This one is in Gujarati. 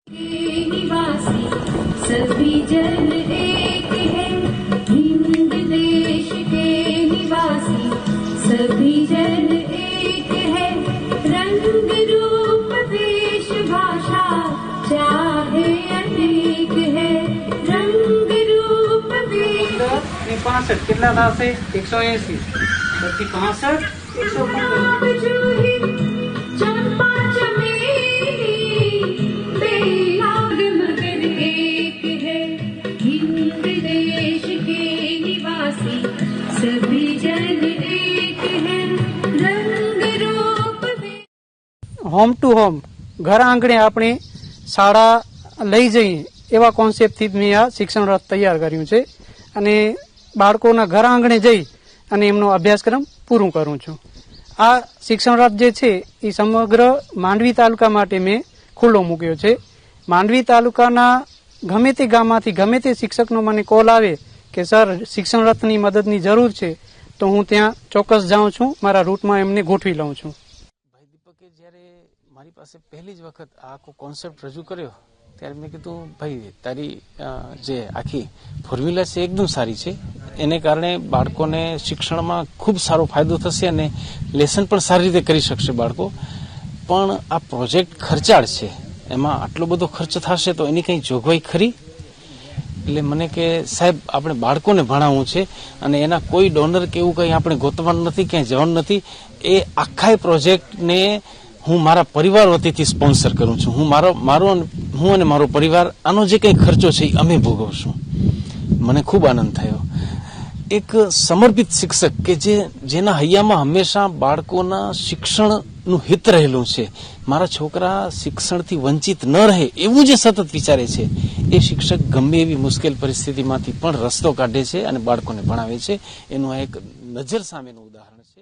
निवासी सभी जन एक है, हिंद देश के निवासी सभी जन एक है, रंग रूप वेश भाषा चाहे अनेक है, रंग रूप वेश 65 કેટલા થશે 180 પછી 65 115 चंपा चमेली बेलाग मगर एक है, हिंद देश के निवासी सभी जन एक है, रंग रूप હોમ ટુ હોમ ઘર આંગણે આપણે શાળા લઈ જઈએ એવા કોન્સેપ્ટથી મેં આ શિક્ષણ રથ તૈયાર કર્યું છે અને બાળકોના ઘર આંગણે જઈ અને એમનો અભ્યાસક્રમ પૂરું કરું છું. આ શિક્ષણ રથ જે છે એ સમગ્ર માંડવી તાલુકા માટે મેં ખુલ્લો મૂક્યો છે. માંડવી તાલુકાના ગમે તે ગામમાંથી ગમે તે શિક્ષકનો મને કોલ આવે કે સર શિક્ષણ રથની મદદની જરૂર છે તો હું ત્યાં ચોક્કસ જાઉં છું, મારા રૂટમાં એમને ગોઠવી લઉં છું. ભાઈ દીપકે જ્યારે મારી પાસે પહેલી જ વખત આ આખો કોન્સેપ્ટ રજૂ કર્યો ત્યારે મેં કીધું ભાઈ તારી જે આખી ફોર્મ્યુલા છે એકદમ સારી છે, એને કારણે બાળકોને શિક્ષણમાં ખૂબ સારો ફાયદો થશે અને લેસન પણ સારી રીતે કરી શકશે બાળકો. પણ આ પ્રોજેક્ટ ખર્ચાળ છે, એમાં આટલો બધો ખર્ચ થશે તો એની કંઈ જોગવાઈ ખરી? એટલે મને કે સાહેબ આપણે બાળકોને ભણાવવું છે અને એના કોઈ ડોનર કે એવું કંઈ આપણે ગોતવાનું નથી, ક્યાંય જવાનું નથી. એ આખા પ્રોજેક્ટને હું મારા પરિવાર વતીથી સ્પોન્સર કરું છું. હું અને મારો પરિવાર આનો જે કંઈ ખર્ચો છે એ અમે ભોગવશું. મને ખૂબ આનંદ થયો. એક સમર્પિત શિક્ષક કે જેના હૈયામાં હંમેશા બાળકોના શિક્ષણનું હિત રહેલું છે, મારા છોકરા શિક્ષણથી વંચિત ન રહે એવું જે સતત વિચારે છે, એ શિક્ષક ગમે એવી મુશ્કેલ પરિસ્થિતિમાંથી પણ રસ્તો કાઢે છે અને બાળકોને ભણાવે છે. એનું આ એક નજર સામેનું ઉદાહરણ છે.